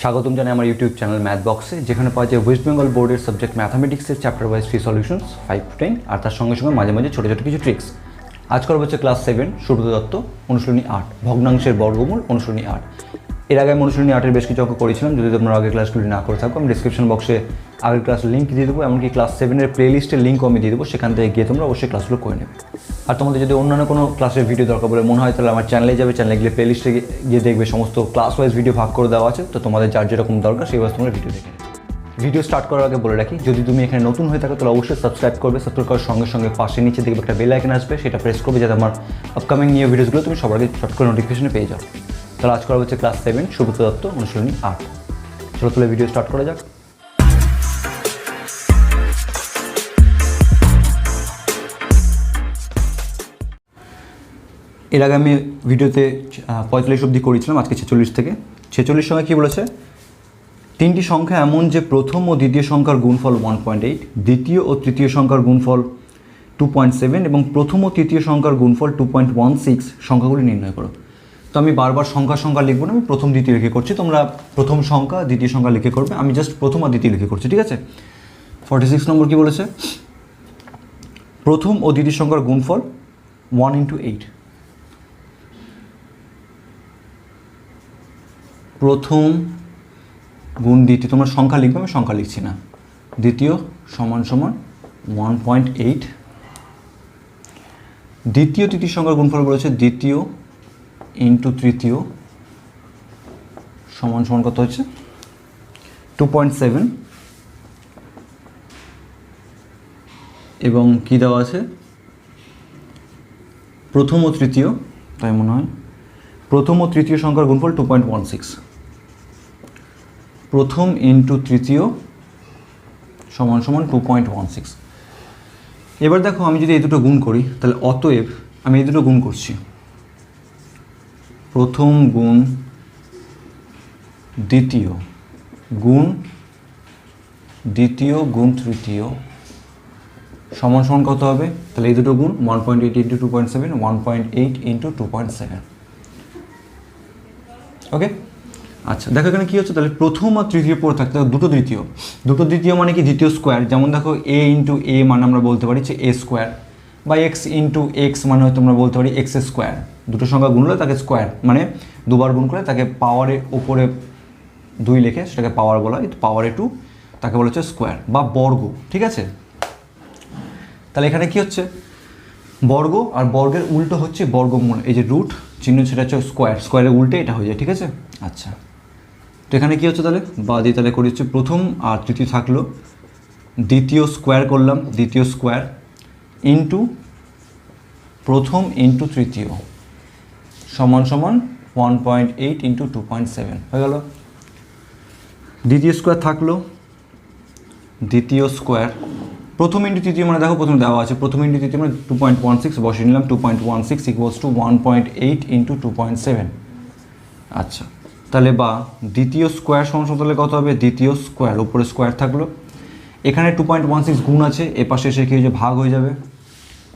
স্বাগতম জানাই আমার ইউটিউব চ্যানেল ম্যাথ বক্সে, যেখানে পাওয়া যায় ওয়েস্ট বেঙ্গল বোর্ডের সাবজেক্ট ম্যাথামেটিক্সের chapter wise free solutions 5 to 10, আর তার সঙ্গে সঙ্গে মাঝে মাঝে ছোটো ছোটো কিছু ট্রিক্স। আজ করা হচ্ছে ক্লাস 7 সুব্রত দত্ত অনুশীলনী 8 ভগ্নাংশের বর্গমূল অনুশীলনী 8। এর আগে আমি অনুশীলনী 8-এর বেশ কিছু অঙ্ক করেছিলাম। যদি তোমরা আগের ক্লাসগুলি না করে থাকো, আমি ডিসক্রিপশন বক্সে আগের ক্লাসের লিঙ্ক দিয়ে দেবো, এমনকি ক্লাস 7-এর প্লে লিস্টের লিঙ্কও আমি দিয়ে দেবো, সেখান থেকে গিয়ে তোমরা অবশ্যই ক্লাসগুলো করে নেবে। আর তোমাদের যদি অন্যান্য কোনো ক্লাসের ভিডিও দরকার বলে মনে হয়, তাহলে আমার চ্যানেলে যাবে, চ্যানেলে গিয়ে প্লে লিস্টে গিয়ে দেখবে সমস্ত ক্লাস ওয়াইজ ভিডিও ভাগ করে দেওয়া আছে। তো তোমাদের যার যেরকম দরকার সেই ওয়াইজ তোমরা ভিডিও দেখে নেবে। ভিডিও স্টার্ট করার আগে বলে রাখি, যদি তুমি এখানে নতুন হয়ে থাকো তাহলে অবশ্যই সাবস্ক্রাইব করবে। সাবস্ক্রাইব করার সঙ্গে সঙ্গে পাশে নিচে দেখবে একটা বেল আইকন আসবে, সেটা প্রেস করবে যাতে আমার আপকামিং নিউ ভিডিওসগুলো তুমি সবার আগে শর্ট করে নোটিফিকেশনে পেয়ে যাও। তাহলে আজ করা হচ্ছে ক্লাস 7 সুব্রত দত্ত অনুশীলনী 8। চলো তাহলে ভিডিও স্টার্ট করা যাক। এর আগে আমি ভিডিওতে 45 অবধি করেছিলাম, আজকে 46 থেকে। 46 সঙ্গে কী বলেছে? তিনটি সংখ্যা এমন যে প্রথম ও দ্বিতীয় সংখ্যার গুণফল 1.8, দ্বিতীয় ও তৃতীয় সংখ্যার গুণফল 2.7 এবং প্রথম ও তৃতীয় সংখ্যার গুণফল 2.16 সংখ্যাগুলি নির্ণয় করো। তো আমি বারবার সংখ্যা লিখবো না, আমি প্রথম দ্বিতীয় লিখে করছি, তোমরা প্রথম সংখ্যা দ্বিতীয় সংখ্যা লিখে করবে। আমি জাস্ট প্রথম আর দ্বিতীয় লিখে করছি, ঠিক আছে? 46 নম্বর কী বলেছে? প্রথম ও দ্বিতীয় সংখ্যার গুণফল 1 into 8। প্রথম গুণ দ্বিতীয়, তোমরা সংখ্যা লিখবে, আমি সংখ্যা লিখছি না। দ্বিতীয় সমান সমান 1.8। দ্বিতীয় তৃতীয় সংখ্যার গুণফল বলেছে দ্বিতীয় ইন্টু তৃতীয় সমান সমান কত হচ্ছে? 2.7। এবং কী দেওয়া আছে? প্রথম ও তৃতীয়, তাই মনে হয় প্রথম ও তৃতীয় সংখ্যার গুণফল 2.16। প্রথম ইন্টু তৃতীয় সমান সমান 2.16। এবার দেখো, আমি যদি এই দুটো গুণ করি, তাহলে অতএব আমি এই দুটো গুণ করছি। প্রথম গুণ দ্বিতীয় গুণ দ্বিতীয় গুণ তৃতীয় সমান সমান কত হবে? তাহলে এই দুটো গুণ 1.8 ইন্টু 2.7, 1.8 ইন্টু 2.7। ওকে, আচ্ছা দেখো এখানে কী হচ্ছে? তাহলে প্রথম আর তৃতীয় পড়ে থাকতে দুটো দ্বিতীয় মানে কি? দ্বিতীয় স্কোয়ার। যেমন দেখো এ ইন্টু এ মানে আমরা বলতে পারি যে এ স্কোয়ার, বা এক্স ইন্টু এক্স মানে হয়তো আমরা বলতে পারি এক্স স্কোয়ার। দুটো সংখ্যা গুণলে তাকে স্কোয়ার, মানে দুবার গুণ করে তাকে পাওয়ারে ওপরে 2 লিখে সেটাকে পাওয়ার বলা হয়, পাওয়ারে 2 তাকে বলা হচ্ছে স্কোয়ার বা বর্গ, ঠিক আছে? তাহলে এখানে কি হচ্ছে? বর্গ, আর বর্গের উল্টো হচ্ছে বর্গমূল। এই যে রুট চিহ্ন, সেটা হচ্ছে স্কোয়ার, স্কোয়ারের উল্টে এটা হয়ে যায়, ঠিক আছে? আচ্ছা, তো এখানে কী হচ্ছে? তাহলে বা দিয়ে তাহলে করি হচ্ছে প্রথম আর তৃতীয় থাকলো, দ্বিতীয় স্কোয়ার করলাম, দ্বিতীয় স্কোয়ার ইন্টু প্রথম ইন্টু তৃতীয় সমান সমান 1.8 ইন্টু 2.7 হয়ে গেল। দ্বিতীয় স্কোয়ার থাকলো, দ্বিতীয় স্কোয়ার প্রথম ইন্টু তৃতীয় মানে দেখো প্রথমে দেওয়া আছে, প্রথম ইন্টু তৃতীয় মানে 2.16 বসিয়ে নিলাম, 2.16 ইকুয়ালস টু 1.8 ইন্টু 2.7। আচ্ছা, তাহলে বা দ্বিতীয় স্কোয়ার সমান তাহলে কত হবে? দ্বিতীয় স্কোয়ার উপরে স্কোয়ার থাকলো, এখানে 2.16 গুণ আছে, এ পাশে এসে কী হয়ে যাবে? ভাগ হয়ে যাবে।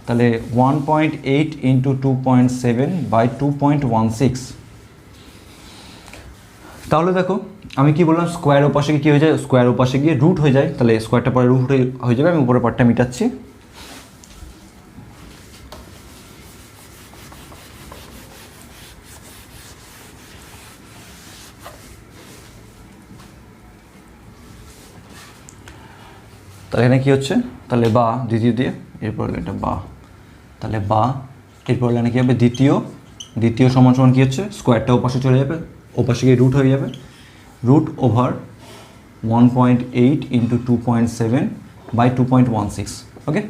তাহলে 1.8 ইন্টু 2.7 বাই 2.16। তাহলে দেখো আমি কি বললাম? স্কোয়ার ওপাশে কী হয়ে যায়? স্কোয়ার ওপাশে গিয়ে রুট হয়ে যায়, তাহলে স্কোয়ারটা পরে রুট হয়ে যাবে। আমি উপরের পার্টটা মিটাচ্ছি। তাহলে এখানে কী হচ্ছে? তাহলে বা দ্বিতীয় দিয়ে এরপর এটা বা, তাহলে বা এরপর লাইনে কী হবে? দ্বিতীয় সমান সমান কী হচ্ছে? স্কোয়ারটা ওপাশে চলে যাবে, ওপাশে গিয়ে রুট হয়ে যাবে, রুট ওভার 1.8 ইন্টু 2.7 বাই 2.16। ওকে,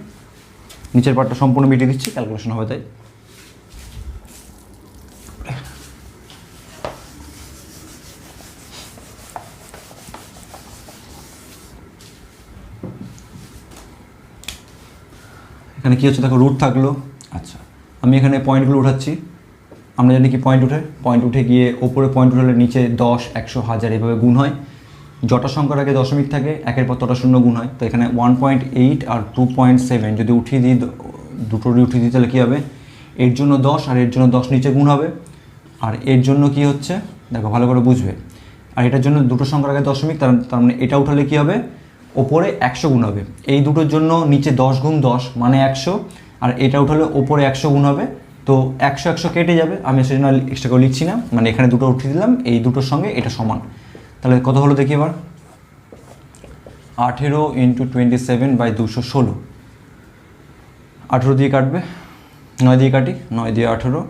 নিচের পার্টটা সম্পূর্ণ মিটিয়ে দিচ্ছি, ক্যালকুলেশন হবে তাই। এখানে কী হচ্ছে? দেখো রুট থাকলো। আচ্ছা, আমি এখানে পয়েন্টগুলো উঠাচ্ছি। আমরা জানি কি পয়েন্ট উঠে গিয়ে ওপরে পয়েন্ট উঠালে নিচে 10, 100, 1000 এভাবে গুণ হয়। যটা সংখ্যার আগে দশমিক থাকে একের পর তটা শূন্য গুণ হয়। তো এখানে 1.8 আর 2.7 যদি উঠিয়ে দিই, দুটোরই উঠিয়ে দিই, তাহলে কী হবে? এর জন্য 10 আর এর জন্য 10 নিচে গুণ হবে। আর এর জন্য কি হচ্ছে দেখো ভালো করে বুঝবে, আর এটার জন্য দুটো সংখ্যার আগে দশমিক, তার মানে এটা উঠালে কী হবে, ওপরে 100 গুণ হবে। এই দুটোর জন্য নিচে 10 গুণ 10 মানে 100, আর এটা উঠালে ওপরে 100 গুণ হবে। তো 100 100 কেটে যাবে, আমি সেজন্য এক্সট্রা করে লিখছি না, মানে এখানে দুটো উঠিয়ে দিলাম, এই দুটোর সঙ্গে এটা সমান। তাহলে কত হলো দেখি এবার, 18 × 27/216। 18 দিয়ে কাটবে, 9 দিয়ে কাটি, 9 দিয়ে 18,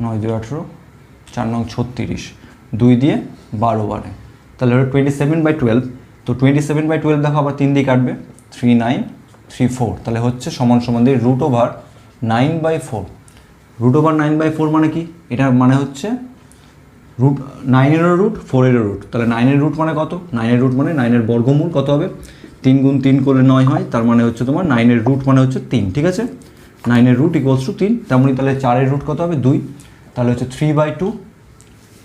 9 দিয়ে 18, 4 9 36, 2 দিয়ে 12 বারে, তাহলে হলো 27/12। তো 27/12 দেখো আবার 3 দিয়ে কাটবে, 3 9 3 4, তাহলে হচ্ছে সমান সমান দিয়ে √9/4। √9/4 মানে কি, এটা মানে হচ্ছে √9-এরও রুট 4-এরও রুট। তাহলে 9-এর রুট মানে কত, 9-এর রুট মানে 9-এর বর্গমূল কত হবে, 3 গুণ 3 করলে 9 হয়, তার মানে হচ্ছে তোমার 9-এর রুট মানে হচ্ছে 3, ঠিক আছে। 9-এর রুট = 3, তেমনি তাহলে 4-এর রুট কত হবে 2, তাহলে হচ্ছে 3/2।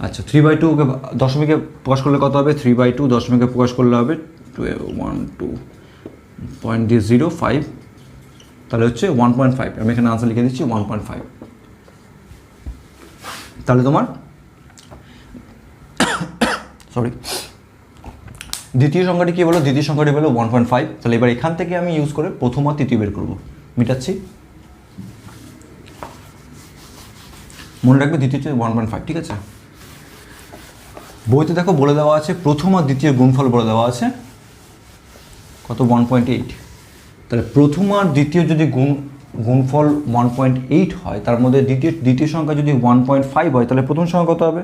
আচ্ছা 3/2-কে দশমিকে প্রকাশ করলে কত হবে, 3/2 দশমিকে প্রকাশ করলে হবে 12.05, তাহলে হচ্ছে 1.5। আমি এখানে আনসার লিখে দিচ্ছি 1.5। তাহলে তোমার দ্বিতীয় সংখ্যাটি কী বলো, দ্বিতীয় সংখ্যাটি বলো 1.5। তাহলে এবার এখান থেকে আমি ইউজ করে প্রথম আর তৃতীয় বের করবো, মিটাচ্ছি। মনে রাখবে দ্বিতীয় হচ্ছে 1.5, ঠিক আছে। বইতে দেখো বলে দেওয়া আছে প্রথম আর দ্বিতীয় গুণফল বলে দেওয়া আছে কত, 1.8। তাহলে প্রথম আর দ্বিতীয় যদি গুণফল 1.8 হয়, তার মধ্যে দ্বিতীয় সংখ্যা যদি 1.5 হয়, তাহলে প্রথম সংখ্যা কত হবে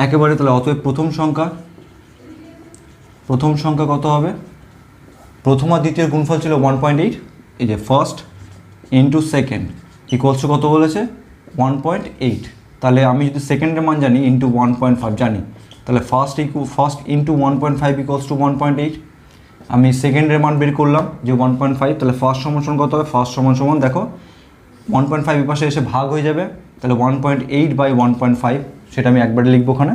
একেবারে। তাহলে অতএব প্রথম সংখ্যা কত হবে, প্রথম আর দ্বিতীয় গুণফল ছিল 1.8, এই যে ফার্স্ট ইন্টু সেকেন্ড ইকুয়ালস কত বলেছে 1.8। তাহলে আমি যদি সেকেন্ডের মান জানি ইন্টু 1.5 জানি, তাহলে ফার্স্ট ইন্টু 1.5 ইকুয়ালস টু 1.8। আমি সেকেন্ডের মান বের করলাম যে 1.5, তাহলে ফার্স্ট সমান কত হবে, ফার্স্ট সমান দেখো 1.5 এই পাশে এসে ভাগ হয়ে যাবে, তাহলে 1.8/1.5, সেটা আমি একবারে লিখবো ওখানে।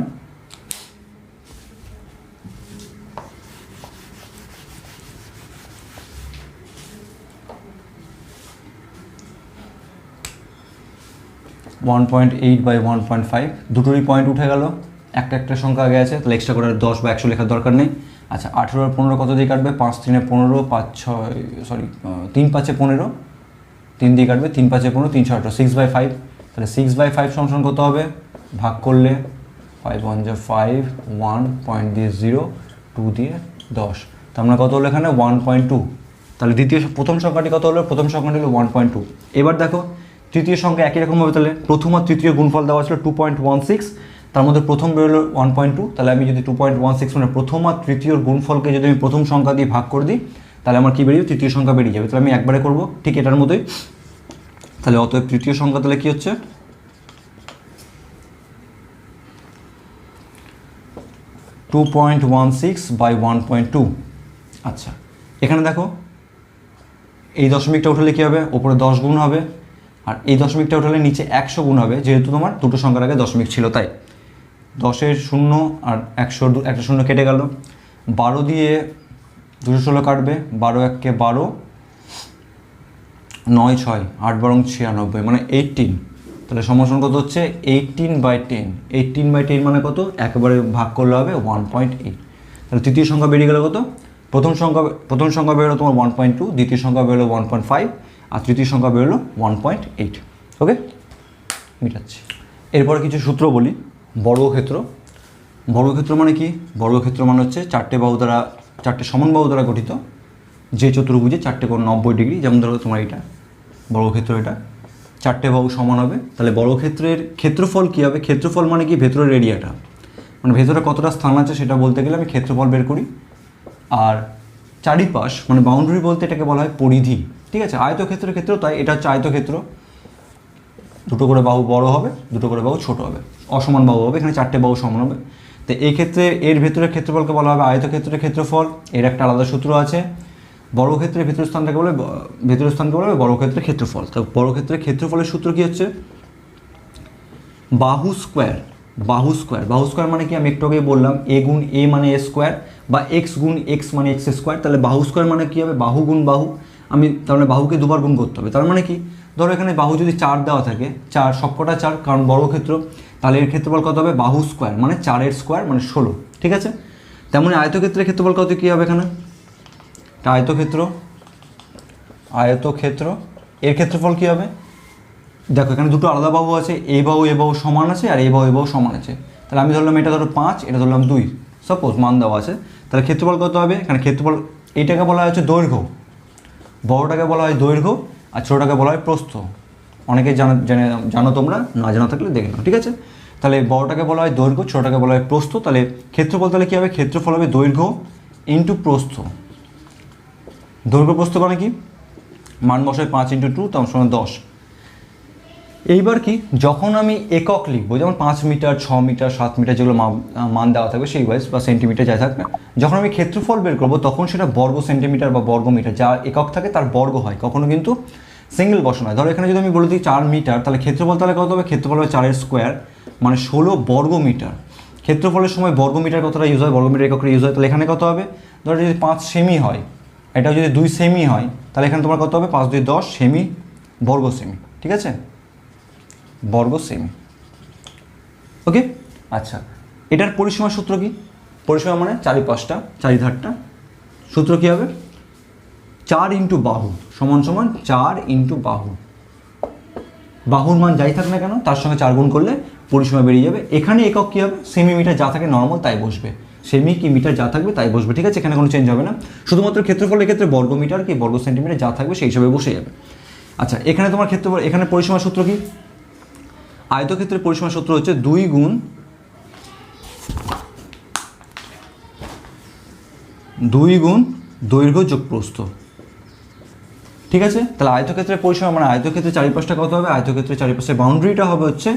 দুটোরই পয়েন্ট উঠে গেল, একটা সংখ্যা আগে আছে, তাহলে এক্সট্রা করে 10 বা 100 লেখার দরকার নেই। আচ্ছা 18 আর 15 কত দিয়ে কাটবে, 5 3 15, 3 5 15, 3 দিয়ে কাটবে, 3 5 15, 3 6 6/5। তাহলে 6/5 সমান কত হবে, ভাগ করলে 5 1 5, 1 পয়েন্ট দিয়ে 0, 2 দিয়ে 10, তার মানে কত হলো এখানে 1.2। তাহলে প্রথম সংখ্যাটি কত হলো, প্রথম সংখ্যাটি হলো 1.2। এবার দেখো তৃতীয় সংখ্যা একই রকমভাবে, তাহলে প্রথম আর তৃতীয় গুণফল দেওয়া ছিল 2.16, তার মধ্যে প্রথম বেরোলো 1.2। তাহলে আমি যদি 2.16 মানে প্রথম আর তৃতীয়র গুণফলকে যদি আমি প্রথম সংখ্যা দিয়ে ভাগ করে দিই, তাহলে আমার কী বেরিয়ে তৃতীয় সংখ্যা বেরিয়ে যাবে। তাহলে আমি একবারে করবো ঠিক এটার মধ্যেই। তাহলে অতএব তৃতীয় সংখ্যা তাহলে কী হচ্ছে, 2.16/1.2। আচ্ছা এখানে দেখো এই দশমিকটা উঠালে কী হবে, ওপরে 10 গুণ হবে, আর এই দশমিকটা উঠালে নিচে 100 গুণ হবে, যেহেতু তোমার দুটো সংখ্যার আগে দশমিক ছিল তাই। 10-এর 0 আর 100 একটা 0 কেটে গেল, 12 দিয়ে 216 কাটবে, 12 1 12, 9 6 8 12 96 মানে 18। তাহলে সমান কত হচ্ছে 18/10। 18/10 মানে কত, একেবারে ভাগ করলে হবে 1.8। তাহলে তৃতীয় সংখ্যা বেরিয়ে গেল কত, প্রথম সংখ্যা বেরোলো তোমার 1.2, দ্বিতীয় সংখ্যা বেরোলো 1.5, আর তৃতীয় সংখ্যা বেরোলো 1.8। ওকে, মিটাচ্ছি। এরপরে কিছু সূত্র বলি। বর্গক্ষেত্র মানে কি, বর্গক্ষেত্র মানে হচ্ছে চারটে সমান বাহু দ্বারা গঠিত যে চতুর্ভুজে 4টে কোণ 90 ডিগ্রি। যেমন ধরো তোমার এটা বর্গক্ষেত্র, এটা 4টে বাহু সমান হবে। তাহলে বর্গক্ষেত্রের ক্ষেত্রফল কী হবে, ক্ষেত্রফল মানে কি ভেতরের এরিয়াটা, মানে ভেতরে কতটা স্থান আছে সেটা বলতে গেলে আমি ক্ষেত্রফল বের করি। আর চারিপাশ মানে বাউন্ডারি বলতে এটাকে বলা হয় পরিধি, ঠিক আছে। আয়তক্ষেত্রের ক্ষেত্র তাই এটা হচ্ছে আয়তক্ষেত্র, দুটো করে বাহু বড় হবে, দুটো করে বাহু ছোট হবে, অসমান বাহু হবে, এখানে 4টে বাহু সমান হবে। তো এই ক্ষেত্রে এর ভেতরের ক্ষেত্রফলকে বলা হবে আয়তক্ষেত্রের ক্ষেত্রফল, এর একটা আলাদা সূত্র আছে। বর্গক্ষেত্রের ভেতরের স্থানকে বলা হবে বর্গক্ষেত্রের ক্ষেত্রফল। তো বর্গক্ষেত্রের ক্ষেত্রফলের সূত্র কী হচ্ছে, বাহু স্কোয়ার মানে কি, আমি একটু আগে বললাম a গুণ a মানে a স্কোয়ার, বা x গুণ x মানে x স্কোয়ার। তাহলে বাহু স্কোয়ার মানে কী হবে, বাহু গুণ বাহু, আমি তার মানে বাহুকে দুবার গুণ করতে হবে। তার মানে কি, ধরো এখানে বাহু যদি 4 দেওয়া থাকে, 4 সবকটা 4, কারণ বর্গক্ষেত্র, তাহলে এর ক্ষেত্রফল কত হবে বাহু স্কোয়ার মানে 4 স্কোয়ার মানে 16, ঠিক আছে। তেমনি আয়তক্ষেত্রের ক্ষেত্রফল কত কী হবে এখানে, এটা আয়তক্ষেত্র এর ক্ষেত্রফল কী হবে, দেখো এখানে দুটো আলাদা বাহু আছে, এ বাহু সমান আছে আর এ বাহু সমান আছে। তাহলে আমি ধরলাম এটা ধরো 5, এটা ধরলাম 2, সাপোজ মান দেওয়া আছে। তাহলে ক্ষেত্রফল কত হবে, এখানে ক্ষেত্রফল এইটাকে বলা হচ্ছে দৈর্ঘ্য, বড়টাকে বলা হয় দৈর্ঘ্য আর ছোটোটাকে বলা হয় প্রস্থ। অনেকে জানো তোমরা, না জানা থাকলে দেখে নাও, ঠিক আছে। তাহলে বড়টাকে বলা হয় দৈর্ঘ্য, ছোটোটাকে বলা হয় প্রস্থ। তাহলে ক্ষেত্রফল তাহলে কী হবে, ক্ষেত্রফল হবে দৈর্ঘ্য ইন্টু প্রস্থ। দৈর্ঘ্য প্রস্থ মানে কি, মান বসায় 5 × 2 তার সমান 10। এইবার কি, যখন আমি একক লিখবো, যেমন 5 মিটার, 6 মিটার, 7 মিটার যেগুলো মান দেওয়া থাকবে সেই ওয়াইজ বা সেন্টিমিটার যাই থাকবে, যখন আমি ক্ষেত্রফল বের করবো তখন সেটা বর্গ সেন্টিমিটার বা বর্গ মিটার, যা একক থাকে তার বর্গ হয়, কখনো কিন্তু সিঙ্গেল বসানো হয়। ধরো এখানে যদি আমি বলে দিই 4 মিটার, তাহলে ক্ষেত্রফল তাহলে কত হবে, ক্ষেত্রফল হবে 4 স্কোয়ার মানে 16 বর্গ মিটার। ক্ষেত্রফলের সময় বর্গ মিটার কতটা ইউজ হয়, বর্গ মিটার এককটা ইউজ হয়। তাহলে এখানে কত হবে, ধরো যদি 5 সেমি হয়, এটাও যদি 2 সেমি হয়, তাহলে এখানে তোমার কত হবে 5 × 2 = 10 সেমি, বর্গ সেমি, ঠিক আছে, বর্গ সেমি। ওকে, আচ্ছা, এটার পরিসীমার সূত্র কি, পরিসীমা মানে চারিধারটা, সূত্র কী হবে, 4 × বাহু সমান 4 × বাহু। বাহুর মান যাই থাক না কেন তার সঙ্গে 4 গুণ করলে পরিসীমা বেরিয়ে যাবে। এখানে একক কী হবে, সেমিমিটার যা থাকে নর্মাল তাই বসবে, সেমি কি মিটার যা থাকবে তাই বসবে, ঠিক আছে, এখানে কোনো চেঞ্জ হবে না। শুধুমাত্র ক্ষেত্রফলের ক্ষেত্রে বর্গ মিটার কি বর্গ সেন্টিমিটার যা থাকবে সেই হিসাবে বসে যাবে। আচ্ছা, এখানে তোমার ক্ষেত্রফল, এখানে পরিসীমার সূত্র কি, আয়তক্ষেত্রের পরিসীমার সূত্র হচ্ছে 2 গুণ দৈর্ঘ্য যোগ প্রস্থ, ঠিক আছে। তাহলে আয়তক্ষেত্রের পরিসীমা মানে আয়তক্ষেত্রের চারিপাশটা কত হবে, আয়তক্ষেত্রের চারিপাশের বাউন্ডারিটা হবে হচ্ছে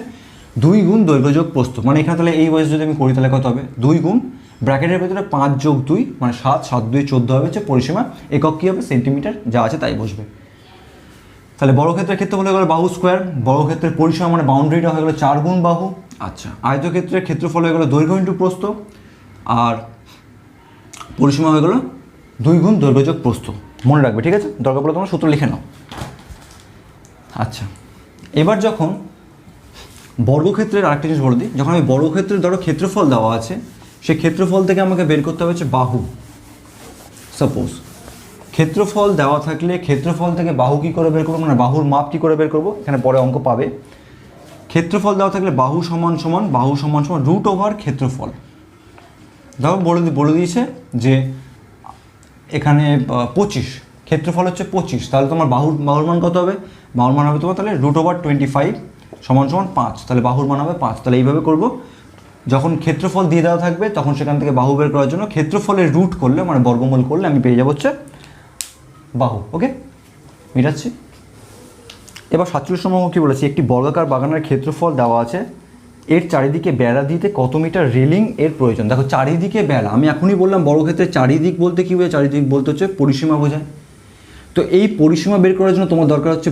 2 গুণ দৈর্ঘ্য যোগ প্রস্থ। মানে এখানে তাহলে এই ওয়াইজ যদি আমি করি তাহলে কত হবে, 2 গুণ ব্র্যাকেটের ভেতরে 5 + 2 মানে 7, 7 × 2 = 14 হবে হচ্ছে পরিসীমা, একক কী হবে সেন্টিমিটার, যা আছে তাই বসবে। তাহলে বর্গক্ষেত্রের ক্ষেত্রফল হয়ে গেল বাহু স্কোয়ার, বর্গক্ষেত্রের পরিসীমা মানে বাউন্ডারিটা হয়ে গেল 4 গুণ বাহু। আচ্ছা, আয়তক্ষেত্রের ক্ষেত্রফল হয়ে গেল দৈর্ঘ্য ইন্টু প্রস্থ, আর পরিসীমা হয়ে গেল 2 গুণ দৈর্ঘ্য যোগ প্রস্থ। মনে রাখবে, ঠিক আছে, দরকার পড়লে তোমরা সূত্র লিখে নাও। আচ্ছা, এবার যখন বর্গক্ষেত্রের আরেকটা জিনিস বলে দিই, যখন আমি বর্গক্ষেত্রের ধরো ক্ষেত্রফল দেওয়া আছে, সেই ক্ষেত্রফল থেকে আমাকে বের করতে হবে হচ্ছে বাহু। সাপোজ ক্ষেত্রফল দেওয়া থাকলে ক্ষেত্রফল থেকে বাহু কী করে বের করবো, মানে বাহুর মাপ কী করে বের করবো, এখানে পরে অঙ্ক পাবে। ক্ষেত্রফল দেওয়া থাকলে বাহু সমান √, ক্ষেত্রফল। দেখো বলে দিয়েছে যে এখানে 25, ক্ষেত্রফল হচ্ছে 25, তাহলে তোমার বাহুর মান কত হবে, বাহুর মান হবে তোমার তাহলে √25 সমান 5, তাহলে বাহুর মান হবে 5। তাহলে এইভাবে করব, যখন ক্ষেত্রফল দিয়ে দেওয়া থাকবে তখন সেখান থেকে বাহু বের করার জন্য ক্ষেত্রফলের রুট করলে মানে বর্গমূল করলে আমি পেয়ে যাবো হচ্ছে বাহু। ওকে, মিটাচ্ছি। এবার 47 নম্বর কী বলেছি, একটি বর্গাকার বাগানের ক্ষেত্রফল দেওয়া আছে, এর চারিদিকে বেড়া দিতে কত মিটার রেলিং এর প্রয়োজন। দেখো চারিদিকে বেড়া, আমি এখনই বললাম বর্গক্ষেত্রে চারিদিক বলতে কী বোঝায়, চারিদিক বলতে হচ্ছে পরিসীমা বোঝায়। তো এই পরিসীমা বের করার জন্য তোমার দরকার হচ্ছে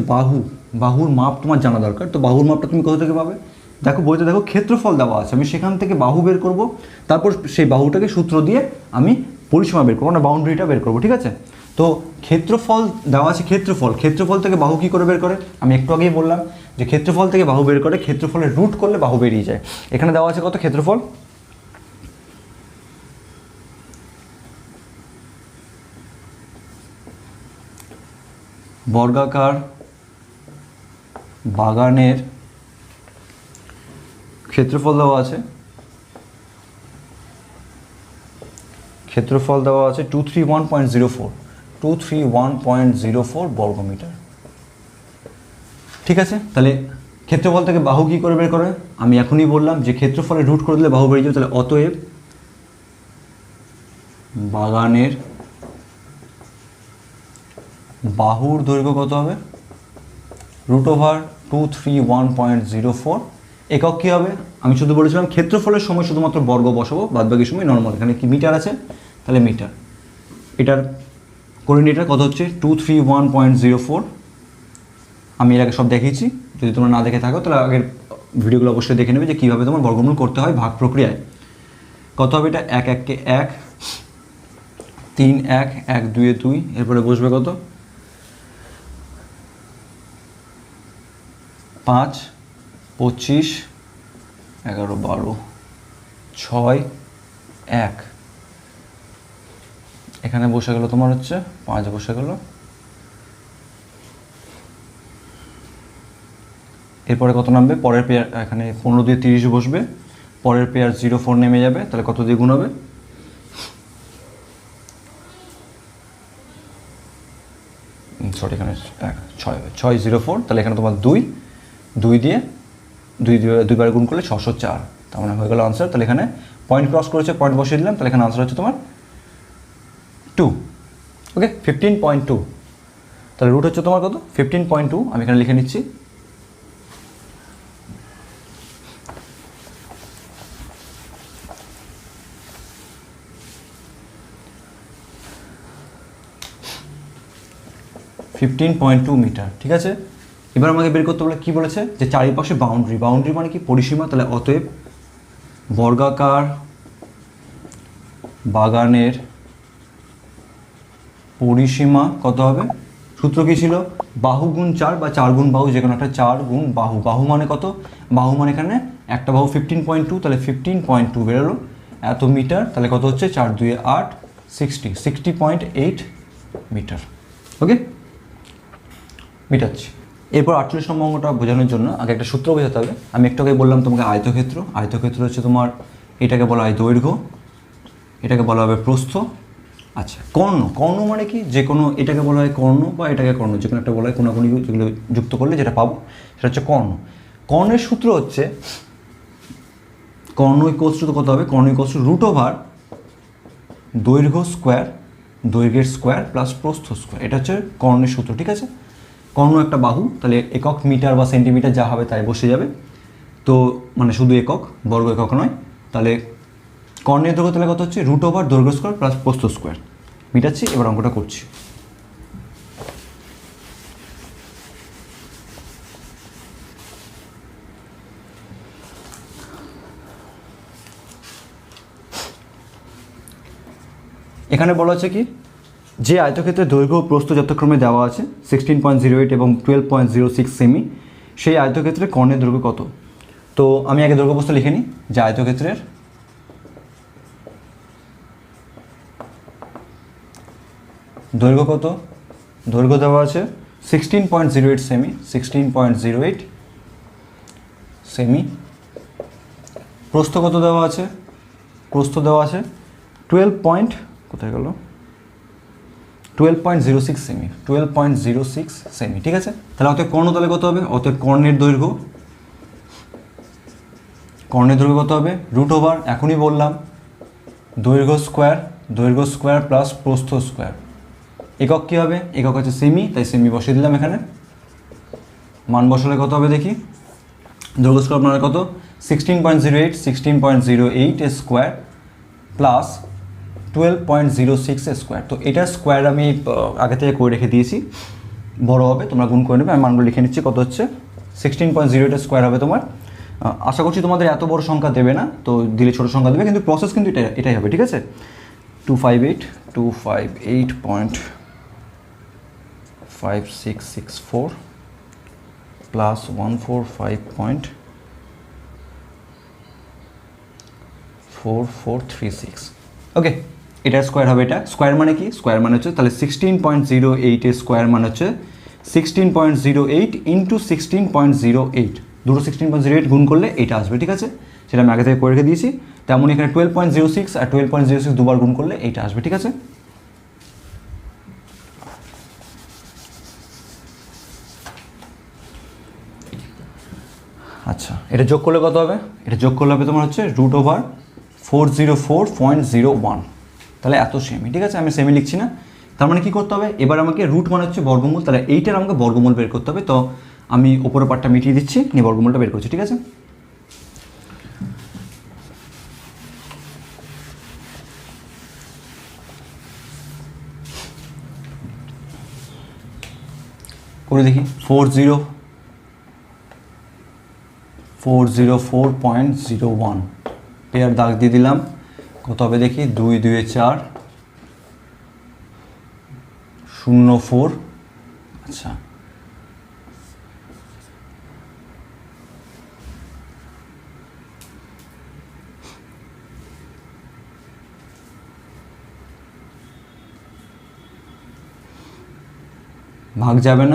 বাহুর মাপ তোমার জানা দরকার। তো বাহুর মাপটা তুমি কোথা থেকে পাবে, দেখো বইতে দেখো ক্ষেত্রফল দেওয়া আছে, আমি সেখান থেকে বাহু বের করব, তারপর সেই বাহুটাকে সূত্র দিয়ে আমি পরিসীমা বের করবো, মানে বাউন্ডারিটা বের করবো, ঠিক আছে। তো ক্ষেত্রফল দেওয়া আছে, ক্ষেত্রফল থেকে বাহু কী করে বের করে, আমি একটু আগেই বললাম যে ক্ষেত্রফল থেকে বাহু বের করে ক্ষেত্রফলের রুট করলে বাহু বেরিয়ে যায়। এখানে দেওয়া আছে কত ক্ষেত্রফল, বর্গাকার বাগানের ক্ষেত্রফল দেওয়া আছে, 231.04 বর্গমিটার, ঠিক আছে। তাহলে ক্ষেত্রফল থেকে বাহু কী করে বের করে, আমি এখনই বললাম যে ক্ষেত্রফলের রুট করে দিলে বাহু বেরিয়ে যাবে। তাহলে অতএব বাগানের বাহুর দৈর্ঘ্য কত হবে, √231.04, একক কী হবে, আমি শুধু বলেছিলাম ক্ষেত্রফলের সময় শুধুমাত্র বর্গ বসাবো, বাদবাকি সময় নর্মাল। এখানে কি মিটার আছে, তাহলে মিটার, এটার করে নিয়ে এটা কত হচ্ছে 231.04। আমি এর আগে সব দেখিয়েছি, যদি তোমরা না দেখে থাকো তাহলে আগের ভিডিওগুলো অবশ্যই দেখে নেবে যে কীভাবে তোমার বর্গমূল করতে হয় ভাগ প্রক্রিয়ায়। কত হবে এটা, 1 1 কে 1, 3 1, 1 2 2, এরপরে বসবে কত 5 25 11 12 6 1 এখানে বসে গেল তোমার হচ্ছে 5 বসে গেল। এরপরে কত নামবে, পরের পেয়ার এখানে 15 দিয়ে 30 বসবে, পরের পেয়ার 0 4 নেমে যাবে, তাহলে কত দিয়ে গুণ হবে, সরি এখানে 6 0 4, তাহলে এখানে তোমার 2 দিয়ে 2 গুণ করলে 604, তার মানে হয়ে গেল আনসার। তাহলে এখানে পয়েন্ট ক্রস করেছে, পয়েন্ট বসিয়ে দিলাম, তাহলে এখানে আনসার হচ্ছে তোমার 2। ওকে, 15.2, তাহলে রুট হচ্ছে তোমার কত 15.2, আমি এখানে লিখে নিচ্ছি। মিটার, ঠিক আছে। এবার আমাকে বের করতে বলে কি বলেছে, যে চারিপাশে বাউন্ডারি মানে কি পরিসীমা, তাহলে অতএব বর্গাকার বাগানের পরিসীমা কত হবে, সূত্র কি ছিল, বাহু গুণ 4 বা 4 গুণ বাহু, যে কোনো একটা 4 গুণ বাহু, বাহু মানে কত, বাহু মানে এখানে একটা বাহু 15.2, তাহলে 15.2 বেরোলো এত মিটার, তাহলে কত হচ্ছে 4 2 8 60.8 মিটার। ওকে, মিটাচ্ছি। এরপর 48 নম্বর অঙ্কটা বোঝানোর জন্য আগে একটা সূত্র বোঝাতে হবে। আমি একটু আগে বললাম তোমাকে আয়তক্ষেত্র হচ্ছে তোমার, এটাকে বলা হয় দৈর্ঘ্য, এটাকে বলা হবে প্রস্থ। আচ্ছা, কর্ণ মানে কি, যে কোনো, এটাকে বলা হয় কর্ণ বা এটাকে কর্ণ, যে কোনো একটা বলা হয়, কোনাকুনি যেগুলো যুক্ত করলে যেটা পাবো সেটা হচ্ছে কর্ণ। কর্ণের সূত্র হচ্ছে কর্ণ ইকুয়ালস টু কত হবে, কর্ণ ইকুয়ালস টু রুট ওভার দৈর্ঘ্যের স্কোয়ার প্লাস প্রস্থ স্কোয়ার, এটা হচ্ছে কর্ণের সূত্র, ঠিক আছে। কর্ণ একটা বাহু, তাহলে একক মিটার বা সেন্টিমিটার যা হবে তাই বসে যাবে, তো মানে শুধু একক, বর্গ একক নয়। তাহলে কর্ণের দৈর্ঘ্য তাহলে কত হচ্ছে, রুট ওভার দৈর্ঘ্য স্কোয়ার প্লাস প্রস্থ স্কোয়ার। মিটাচ্ছি, এবার অঙ্কটা করছি। এখানে বলা আছে কি, যে আয়তক্ষেত্রের দৈর্ঘ্য ও প্রস্থ যথাক্রমে দেওয়া আছে 16.08 এবং 12.06 সেমি, সেই আয়তক্ষেত্রে কর্ণের দৈর্ঘ্য কত। তো আমি আগে দৈর্ঘ্য প্রস্থ লিখে নিই, যে আয়তক্ষেত্রের দৈর্ঘ্য কত, দৈর্ঘ্য দেওয়া আছে 16.08 সেমি, 16.08 সেমি। প্রস্থ কত দেওয়া আছে, প্রস্থ দেওয়া আছে 12.06 সেমি, 12.06 সেমি, ঠিক আছে। তাহলে অতএব কর্ণ তাহলে কত হবে, অতএব কর্ণের দৈর্ঘ্য কত হবে, রুট ওভার, এখনই বললাম দৈর্ঘ্য স্কোয়ার প্লাস প্রস্থ স্কোয়ার। একক কী হবে, একক হচ্ছে সেমি, তাই সেমি বসিয়ে দিলাম এখানে। মান বসালে কত হবে দেখি, দৈর্ঘ্য স্কোয়ার মানে কত 16.08 স্কোয়ার প্লাস 12.06 স্কোয়ার। তো এটার স্কোয়ার আমি আগে থেকে করে রেখে দিয়েছি, বড় হবে, তোমরা গুণ করে নেবে, আমি মানগুলো লিখে নিচ্ছি। কত হচ্ছে 16.08 স্কোয়ার হবে তোমার। আশা করছি তোমাদের এত বড় সংখ্যা দেবে না, তো দিলে ছোটো সংখ্যা দেবে, কিন্তু প্রসেস কিন্তু এটাই হবে, ঠিক আছে। 258.5664 প্লাস 145.4436। ওকে, এটার স্কোয়ার হবে, এটা স্কোয়ার মানে কি, স্কোয়ার মানে হচ্ছে তাহলে 16.08 এর স্কোয়ার মানে হচ্ছে 16.08 ইন্টু 16.08, দুটো 16.08 গুণ করলে এটা আসবে, ঠিক আছে। সেটা আমি আগে থেকে করে রেখে দিয়েছি। তেমন এখানে 12.06 আর 12.06 দুবার গুণ করলে এইটা আসবে, ঠিক আছে। আচ্ছা, এটা যোগ করলে কত হবে, এটা যোগ করলে হবে তোমার হচ্ছে রুট ওভার 404.01, তাহলে এত সেমি, ঠিক আছে। আমি সেমি লিখছি না, তার মানে কী করতে হবে, এবার আমাকে রুট মানে হচ্ছে বর্গমূল, তাহলে এইটার আমাকে বর্গমূল বের করতে হবে। তো আমি ওপরের পার্টটা মিটিয়ে দিচ্ছি, নিয়ে বর্গমূলটা বের করছি, ঠিক আছে। করে দেখি 404.01, পেয়ার দাগ দিয়ে দিলাম, কত হবে দেখি, 2 2 4 0 4। আচ্ছা, ভাগ যাবে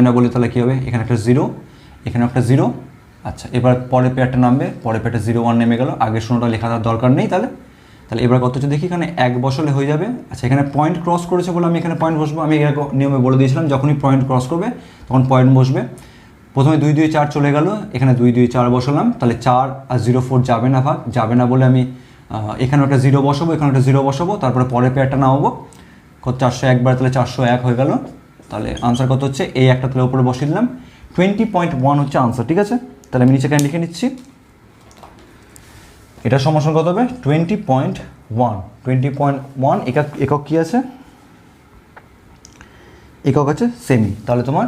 না বলে তাহলে কী হবে, এখানে একটা 0, এখানে একটা 0। আচ্ছা, এবার পরের পেয়ারটা নামবে, পরের পেয়ারটা 0 1 নেমে গেল, আগের শূন্যটা লেখার দরকার নেই। তাহলে এবার কত হচ্ছে দেখি, এখানে 1 বসালে হয়ে যাবে। আচ্ছা, এখানে পয়েন্ট ক্রস করেছে বলে আমি এখানে পয়েন্ট বসবো। আমি এরকম নিয়মে বলে দিয়েছিলাম যখনই পয়েন্ট ক্রস করবে তখন পয়েন্ট বসবে। প্রথমে 2 2 4 চলে গেল, এখানে 2 2 4 বসালাম, তাহলে 4 আর 0 4 যাবে না, ভাগ যাবে না বলে আমি এখানে একটা 0 বসাবো, এখানে একটা 0 বসাবো, তারপরে পরের পেয়ারটা নামাবো। কত 401 বার, তাহলে 401 হয়ে গেল। তাহলে আনসার কত হচ্ছে, এই একটা তাহলে উপরে বসিয়ে দিলাম, 20.1 হচ্ছে আনসার। ঠিক আছে, তাহলে আমি নিচে লিখে নিচ্ছি, এটা সমান কত হবে 20.1 একক কী আছে, একক আছে সেমি। তাহলে তোমার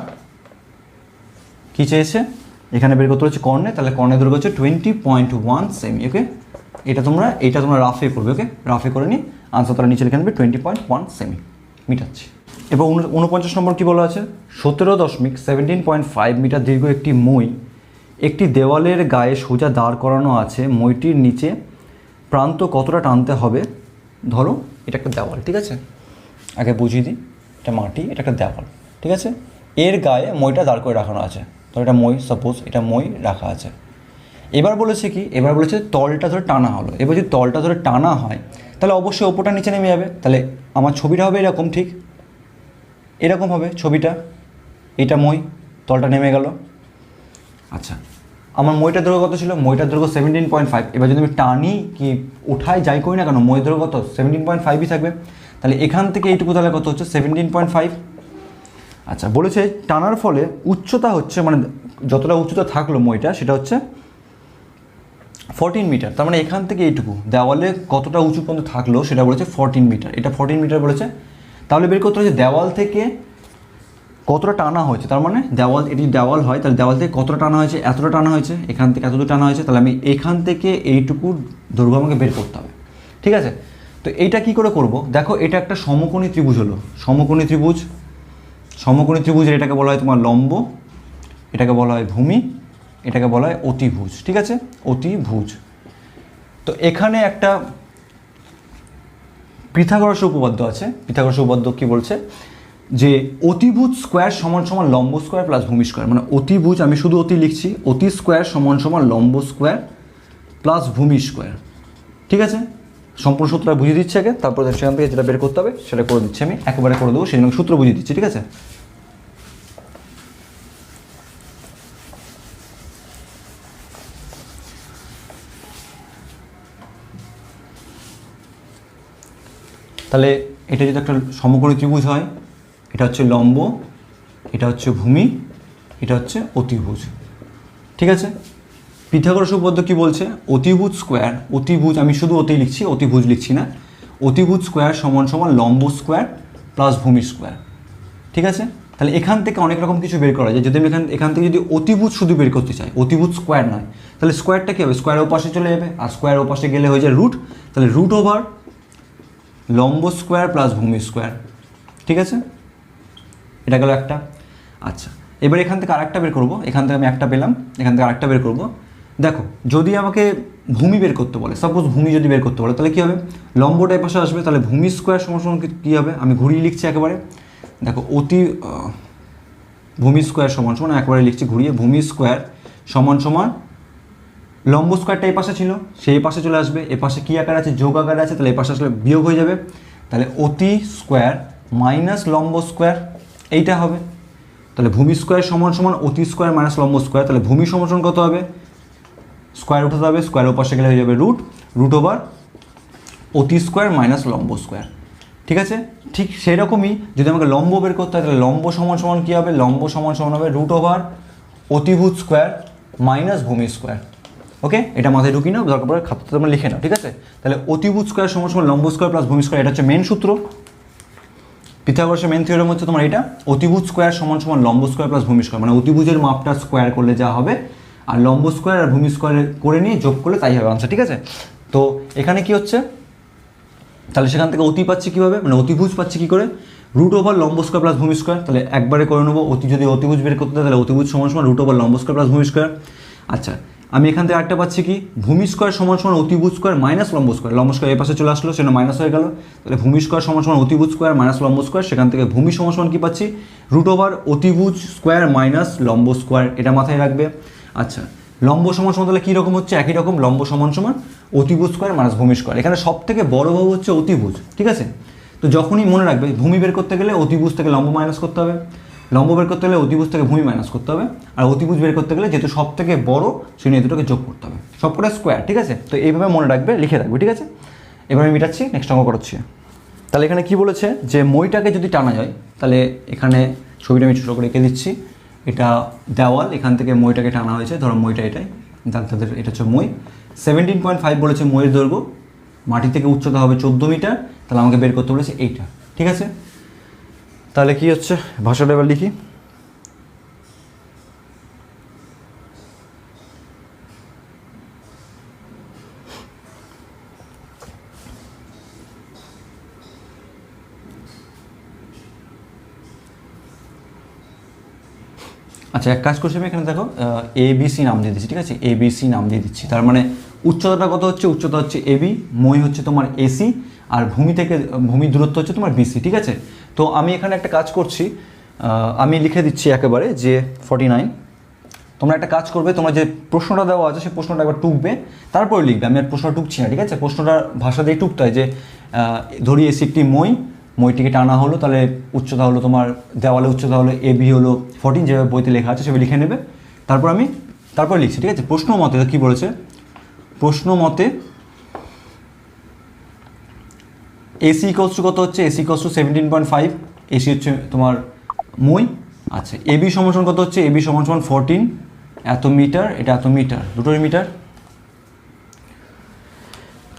কী চেয়েছে, এখানে বের করতে হচ্ছে কর্ণে, তাহলে কর্ণের দৈর্ঘ্য হচ্ছে 20.1 সেমি। ওকে, এটা তোমরা রাফে করবে। ওকে, রাফে করে নিই, আনসার তারা নিচে লিখে নেবে 20.1 সেমি। মিটাচ্ছি। এবার 49 নম্বর কী বলা আছে, 17.5 মিটার দীর্ঘ একটি মই একটি দেওয়ালের গায়ে সোজা দাঁড় করানো আছে। মইটির নিচে প্রান্ত কতটা টানতে হবে, ধরো এটা একটা দেওয়াল। ঠিক আছে, আগে বুঝিয়ে দিই, এটা মাটি, এটা একটা দেওয়াল। ঠিক আছে, এর গায়ে মইটা দাঁড় করে রাখানো আছে। ধরো এটা মই, সাপোজ এটা মই রাখা আছে। এবার বলেছে কি, এবার বলেছে তলটা ধরে টানা হলো। এবার যদি তলটা ধরে টানা হয় তাহলে অবশ্যই ওপরটা নিচে নেমে যাবে। তাহলে আমার ছবিটা হবে এরকম, ঠিক এরকম হবে ছবিটা, এটা মই, তলটা নেমে গেল। আচ্ছা, আমার মইটার দৈর্ঘ্য কত ছিল, মইটার দৈর্ঘ্য 17.5। এবার যদি আমি টানি কি উঠাই যাই করি না কেন, মইয়ের দৈর্ঘ্য কত 17.5ই থাকবে। তাহলে এখান থেকে এইটুকু তাহলে কত হচ্ছে 17.5। আচ্ছা, বলেছে টানার ফলে উচ্চতা হচ্ছে, মানে যতটা উচ্চতা থাকলো মইটা সেটা হচ্ছে 14 মিটার। তার মানে এখান থেকে এইটুকু দেওয়ালে কতটা উঁচু পর্যন্ত থাকলো সেটা বলেছে 14 মিটার। এটা 14 মিটার বলেছে। তাহলে বের করতে হচ্ছে দেওয়াল থেকে কতটা টানা হয়েছে। তার মানে দেওয়াল, এটি দেওয়াল হয়, তাহলে দেওয়াল থেকে কতটা টানা হয়েছে, এতটা টানা হয়েছে, এখান থেকে এতদূর টানা হয়েছে। তাহলে আমি এখান থেকে এইটুকু দৈর্ঘ্য আমাকে বের করতে হবে। ঠিক আছে, তো এইটা কি করে করব, দেখো এটা একটা সমকোণী ত্রিভুজ হলো। সমকোণী ত্রিভুজের এটাকে বলা হয় তোমার লম্ব, এটাকে বলা হয় ভূমি, এটাকে বলা হয় অতিভুজ। ঠিক আছে, অতিভুজ। তো এখানে একটা পিথাগোরাস উপপাদ্য আছে। পিথাগোরাস উপপাদ্য কি বলছে, যে অতিভুজ স্কোয়ার সমান সমান লম্ব স্কোয়ার প্লাস ভূমি স্কোয়ার। মানে অতিভুজ, আমি শুধু অতি লিখছি, অতি স্কোয়ার সমান সমান লম্ব স্কোয়ার প্লাস ভূমি স্কোয়ার। ঠিক আছে, সম্পূর্ণ সূত্রটা বুঝিয়ে দিচ্ছি আগে, তারপর সেখান থেকে যেটা বের করতে হবে সেটা করে দিচ্ছি। আমি একেবারে করে দেবো, সেই জন্য সূত্র বুঝিয়ে দিচ্ছি। ঠিক আছে, তাহলে এটা যদি একটা সমকোণী ত্রিভুজ হয়, এটা হচ্ছে লম্ব, এটা হচ্ছে ভূমি, এটা হচ্ছে অতিভুজ। ঠিক আছে, পিথাগোরাস উপপাদ্য কি বলছে, অতিভুজ স্কোয়ার, অতিভুজ আমি শুধু অতি লিখছি, অতিভুজ লিখছি না, অতিভুজ স্কোয়ার সমান সমান লম্ব স্কোয়ার প্লাস ভূমি স্কোয়ার। ঠিক আছে, তাহলে এখান থেকে অনেক রকম কিছু বের করা যায়। যদি আমি এখান থেকে যদি অতিভুজ শুধু বের করতে চাই, অতিভুজ স্কোয়ার নয়, তাহলে স্কোয়ারটা কী হবে, স্কোয়ার ওপাশে চলে যাবে, আর স্কোয়ার ওপাশে গেলে হয়ে যায় রুট। তাহলে রুট ওভার লম্ব স্কোয়ার প্লাস ভূমি স্কোয়ার। ঠিক আছে, এটা গেল একটা। আচ্ছা, এবার এখান থেকে আরেকটা বের করবো। এখান থেকে আমি একটা পেলাম, এখান থেকে আরেকটা বের করবো। দেখো যদি আমাকে ভূমি বের করতে বলে, সাপোজ ভূমি যদি বের করতে বলে, তাহলে কী হবে, লম্বটা এ পাশে আসবে, তাহলে ভূমি স্কোয়ার সমান সমান কী হবে, আমি ঘুরিয়ে লিখছি একেবারে। দেখো ভূমি স্কোয়ার সমান সমান একেবারে লিখছি ঘুরিয়ে, ভূমি স্কোয়ার সমান সমান লম্ব স্কোয়ারটা এই পাশে ছিল, সেই পাশে চলে আসবে, এ পাশে কী আকার আছে, যোগ আকার আছে, তাহলে এই পাশে আসলে বিয়োগ হয়ে যাবে। তাহলে অতি স্কোয়ার মাইনাস লম্ব স্কোয়ার, এইটা হবে। তাহলে ভূমি স্কোয়ার সমান সমান অতি স্কোয়ার মাইনাস লম্ব স্কোয়ার। তাহলে ভূমি সমান সমান কত হবে, স্কোয়ার উঠাতে হবে, স্কোয়ার ওপাশে গেলে হয়ে যাবে রুট ওভার অতি স্কোয়ার মাইনাস লম্ব স্কোয়ার। ঠিক আছে, ঠিক সেরকমই যদি আমাকে লম্ব বের করতে হয়, তাহলে লম্ব সমান সমান কী হবে, লম্ব সমান সমান হবে রুট ওভার অতিভুজ স্কোয়ার মাইনাস ভূমি স্কোয়ার। ওকে, এটা মাথায় ঢুকি নাও, দরকার পড়ে খাতাতে তোমরা লিখে নাও। ঠিক আছে, তাহলে অতিভুজ স্কোয়ার সমান সমান লম্ব স্কোয়ার প্লাস ভূমি স্কোয়ার, এটা হচ্ছে মেন সূত্র। পিথাগোরাসের মেন থিওরেম হচ্ছে তোমার এটা, অতিভুজ স্কোয়ার সমান সমান লম্ব স্কোয়ার প্লাস ভূমি স্কোয়ার। মানে অতিভুজের মাপটা স্কোয়ার করলে যা হবে, আর লম্ব স্কোয়ার আর ভূমি স্কোয়ার করে নিয়ে যোগ করলে তাই হবে আনসার। ঠিক আছে, তো এখানে কি হচ্ছে, তাহলে সেখান থেকে অতি পাচ্ছি কীভাবে, মানে অতিভুজ পাচ্ছি কী করে, রুট ওভার লম্ব স্কোয়ার প্লাস ভূমি স্কোয়ার। তাহলে একবারে করে নেবো, যদি অতিভুজ বের করতে হয় তাহলে অতিভুজ সমান সমান রুট ওভার লম্ব স্কোয়ার প্লাস ভূমি স্কোয়ার। আচ্ছা, আমি এখান থেকে আরেকটা পাচ্ছি কি ভূমি স্কোয়ার সমান সমান অতিভুজ স্কোয়ার মাইনাস লম্ব স্কোয়ার, লম্ব স্কোয়ার এই পাশে চলে আসলো সেটা মাইনাস হয়ে গেল, তাহলে ভূমি স্কোয়ার সমান সমান অতিভুজ স্কোয়ার মাইনাস লম্ব স্কোয়ার, সেখান থেকে ভূমি সমান সমান কী পাচ্ছি রুট ওভার অতিভুজ স্কোয়ার মাইনাস লম্ব স্কোয়ার, এটা মাথায় রাখবে। আচ্ছা লম্ব সমান সমান তাহলে কী রকম হচ্ছে, একই রকম লম্ব সমান সমান অতিভুজ স্কোয়ার মাইনাস ভূমি স্কোয়ার, এখানে সব থেকে বড় বাহু হচ্ছে অতিভুজ, ঠিক আছে। তো যখনই মনে রাখবে ভূমি বের করতে গেলে অতিভুজ থেকে লম্ব মাইনাস করতে হবে, লম্ব বের করতে গেলে অতিভুজ থেকে ভূমি মাইনাস করতে হবে, আর অতিভুজ বের করতে গেলে যেহেতু সব থেকে বড় সেই নিয়ে দুটোকে যোগ করতে হবে, সবকটা স্কোয়ার, ঠিক আছে। তো এইভাবে মনে রাখবে, লিখে রাখবে, ঠিক আছে। এবার আমি মিটাচ্ছি, নেক্সট অঙ্ক করাচ্ছি। তাহলে এখানে কি বলেছে যে মইটাকে যদি টানা যায়, তাহলে এখানে ছবিটা আমি ছোটো করে এঁকে দিচ্ছি, এটা দেওয়াল, এখান থেকে মইটাকে টানা হয়েছে, ধরো মইটা এটাই, তাদের এটা হচ্ছে মই, 17.5 বলেছে মইয়ের দৈর্ঘ্য, মাটি থেকে উচ্চতা হবে 14 মিটার, তাহলে আমাকে বের করতে বলেছে এইটা, ঠিক আছে। তাহলে কি হচ্ছে ভাষাটা এবার লিখি। আচ্ছা এক কাজ করছি আমি এখানে দেখো ABC নাম দিয়ে দিচ্ছি, ঠিক আছে, ABC নাম দিয়ে দিচ্ছি। তার মানে উচ্চতাটা কত হচ্ছে, উচ্চতা হচ্ছে AB, মই হচ্ছে তোমার AC, আর ভূমি থেকে ভূমির দূরত্ব হচ্ছে তোমার BC, ঠিক আছে। তো আমি এখানে একটা কাজ করছি, আমি লিখে দিচ্ছি একেবারে যে 49। তোমরা একটা কাজ করবে, তোমরা যে প্রশ্নটা দেওয়া আছে সেই প্রশ্নটা একবার টুকবে, তারপরে লিখবে। আমি আর প্রশ্নটা টুকছি না, ঠিক আছে, প্রশ্নটা ভাষা দিয়ে টুকতে হয় যে ধরি এসি একটি মইটিকে টানা হলো, তাহলে উচ্চতা হলো তোমার দেওয়ালে উচ্চতা হলো AB হলো 14, যেভাবে বইতে লেখা আছে সেভাবে লিখে নেবে, তারপর লিখছি, ঠিক আছে। প্রশ্ন মতে কী বলেছে, প্রশ্ন মতে AC ইকোয়ালস টু কত হচ্ছে, AC ইকোয়ালস টু 17.5, AC হচ্ছে তোমার মই। আচ্ছা AB সমান কত হচ্ছে, AB সমান 14, এত মিটার, এটা এত মিটার, দুটোই মিটার।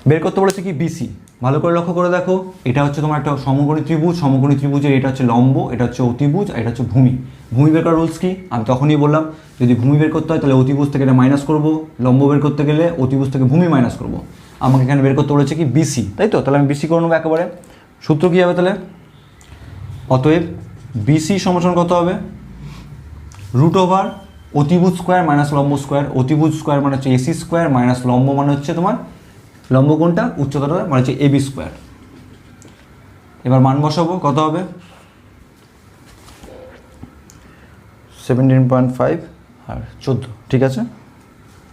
বের করতে বলেছে কি BC, ভালো করে লক্ষ্য করে দেখো, এটা হচ্ছে তোমার একটা সমকোণী ত্রিভুজ, সমকোণী ত্রিভুজের এটা হচ্ছে লম্ব, এটা হচ্ছে অতিভুজ, আর এটা হচ্ছে ভূমি। ভূমি বের করার রুলস কি, আমি তখনই বললাম যদি ভূমি বের করতে হয় তাহলে অতিভুজ থেকে এটা মাইনাস করবো, লম্ব বের করতে গেলে অতিভুজ থেকে ভূমি মাইনাস করবো। আমাকে এখানে বের করতে বলেছে কি BC, তাই তো, তাহলে আমি BC করে নেবো একেবারে। সূত্র কী হবে তাহলে, অতএব BC সমান কত হবে, রুট ওভার অতিভুজ স্কোয়ার মাইনাস লম্ব স্কোয়ার, অতিভুজ স্কোয়ার মানে হচ্ছে AC স্কোয়ার মাইনাস লম্ব মানে হচ্ছে তোমার লম্ব কোণটা উচ্চতাটা মানে হচ্ছে AB স্কোয়ার। এবার মান বসাবো, কত হবে 17.5 আর 14, ঠিক আছে।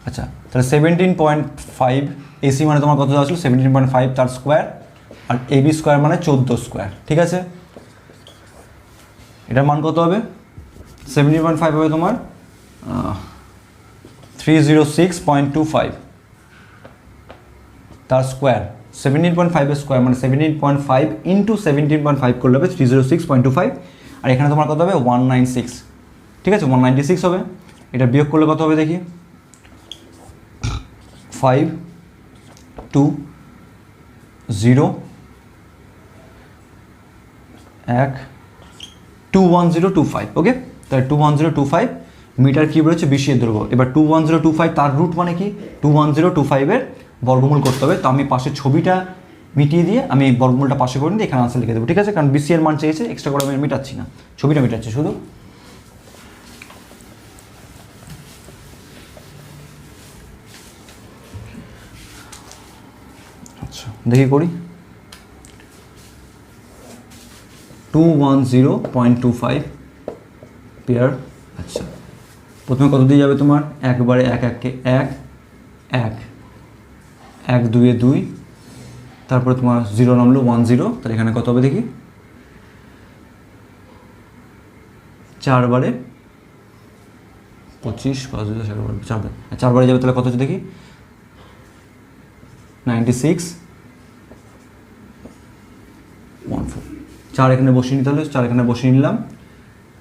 আচ্ছা তাহলে 17.5 AC মানে তোমার কত দেওয়া ছিল 17.5 তার স্কোয়ার, আর AB স্কোয়ার মানে 14 স্কোয়ার, ঠিক আছে। এটার মান কত হবে 17.5 হবে তোমার 306.25 তার স্কোয়ার, 17.5 এর স্কোয়ার মানে 17.5 ইন্টু 17.5 করলে হবে 306.25, আর এখানে তোমার কত হবে 196, ঠিক আছে, 196 হবে। এটা বিয়োগ করলে কত হবে দেখি, 5 2 0 1 21025, ওকে। তাহলে 21025 মিটার কিউব রয়েছে BC এর দৈর্ঘ্য। এবার 21025 তার রুট মানে কি 21025 এর বর্গমূল করতে হবে। তো আমি পাশের ছবিটা মিটিয়ে দিয়ে আমি বর্গমূলটা পাশে করে দিয়ে এখানে আনসার লিখে দেবো, ঠিক আছে, কারণ BC এর মান চেয়েছে, এক্সট্রা করে আমি মিটাচ্ছি না, ছবিটা মিটাচ্ছি শুধু। আচ্ছা দেখি করি, 210.25 পেয়ার। আচ্ছা প্রথমে কত দিয়ে যাবে তোমার, একবারে 1 1 1 1 1 2 2, তারপরে তোমার 0 নামলো 10, তাহলে এখানে কত হবে দেখি, 4 বারে 25 5 2 4 বারে যাবে, তাহলে কত হচ্ছে দেখি 96 14, 4 এখানে বসিয়ে নিতে হলে 4 এখানে বসিয়ে নিলাম।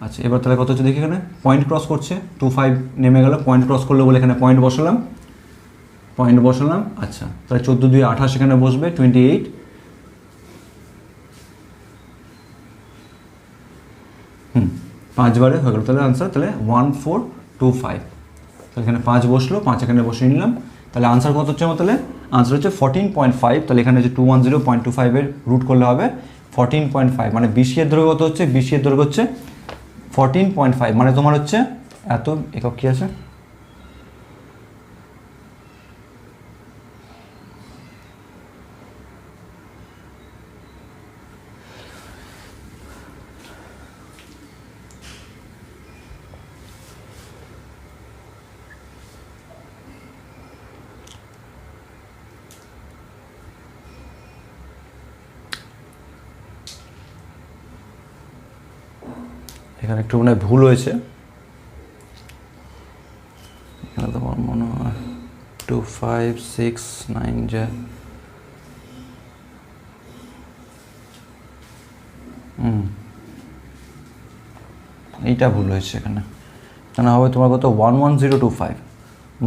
আচ্ছা এবার তাহলে কত হচ্ছে দেখি, এখানে পয়েন্ট ক্রস করছে 25 নেমে গেল, পয়েন্ট ক্রস করলো বলে এখানে পয়েন্ট বসালাম। আচ্ছা তাহলে 14 2 28 এখানে বসবে 28, 5 বারে হয়ে গেল, তাহলে আনসার তাহলে 1425, তাহলে এখানে 5 বসলো, 5 এখানে বসিয়ে নিলাম, তাহলে আনসার কত হচ্ছে আমার, তাহলে আনসার হচ্ছে 14.5। তাহলে এখানে যে 210.25 এর রুট করলে হবে 14.5, মানে BC এর দৈর্ঘ্য কত হচ্ছে, BC এর দৈর্ঘ্য হচ্ছে 14.5, মানে তোমার হচ্ছে এত একক কি আছে এখানে একটু মনে হয় ভুল হয়েছে, এখানে তোমার মনে হয় 2 5 6 9 যে এইটা ভুল হয়েছে এখানে হবে তোমার কত 11025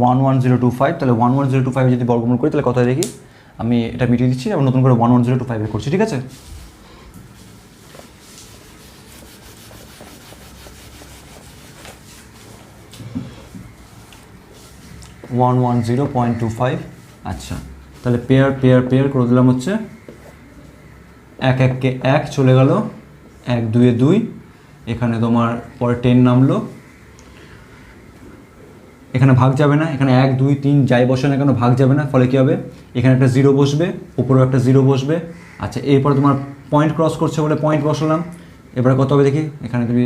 11025, তাহলে 11025 যদি বর্গমূল করি তাহলে কত হয় দেখি, আমি এটা মিটিয়ে দিচ্ছি এবং নতুন করে 11025 এর করছি, ঠিক আছে। ওয়ান 110.25, আচ্ছা তাহলে পেয়ার পেয়ার পেয়ার করে দিলাম হচ্ছে 1 1 কে 1 চলে গেল, 1 2 এ 2, এখানে তোমার পরে 10 নামলো, এখানে ভাগ যাবে না, এখানে 1 2 3 যাই বসে না কেন ভাগ যাবে না, ফলে কী হবে এখানে একটা 0 বসবে, উপরেও একটা 0 বসবে। আচ্ছা এরপরে তোমার পয়েন্ট ক্রস করছে বলে পয়েন্ট বসালাম, এবারে কত হবে দেখি, এখানে তুমি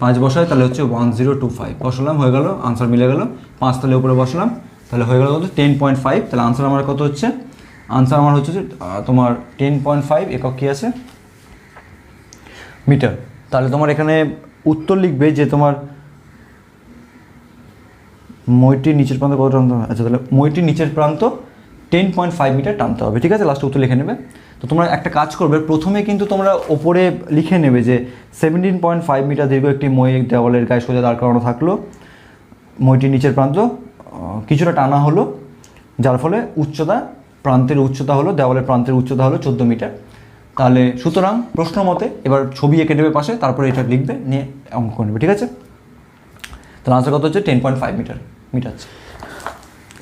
5 বসায় তাহলে হচ্ছে 1025 বসালাম, হয়ে গেল, আনসার মিলে গেল। 5 তাহলে উপরে বসালাম, তাহলে হয়ে গেল কত 10.5, তাহলে আনসার আমার কত হচ্ছে, আনসার আমার হচ্ছে যে তোমার 10.5 একক কী আছে মিটার। তাহলে তোমার এখানে উত্তর লিখবে যে তোমার মইটির নিচের প্রান্ত কত টানতে হবে, আচ্ছা তাহলে মইটির নিচের প্রান্ত 10.5 মিটার টানতে হবে, ঠিক আছে, লাস্টে উত্তর লিখে নেবে। তো তোমরা একটা কাজ করবে, প্রথমে কিন্তু তোমরা ওপরে লিখে নেবে যে 17.5 মিটার দীর্ঘ একটি মই দেওয়ালের গায়ে সোজা দাঁড় করানো থাকলো, মইটির নিচের প্রান্ত কিছুটা টানা হলো, যার ফলে উচ্চতা প্রান্তের উচ্চতা হলো, দেওয়ালের প্রান্তের উচ্চতা হলো 14 মিটার। তাহলে সুতরাং প্রশ্ন মতে এবার ছবি এঁকে নেবে পাশে, তারপরে এটা লিখবে, নিয়ে অঙ্ক করে নেবে, ঠিক আছে। তাহলে আনসার কত হচ্ছে 10.5 মিটার।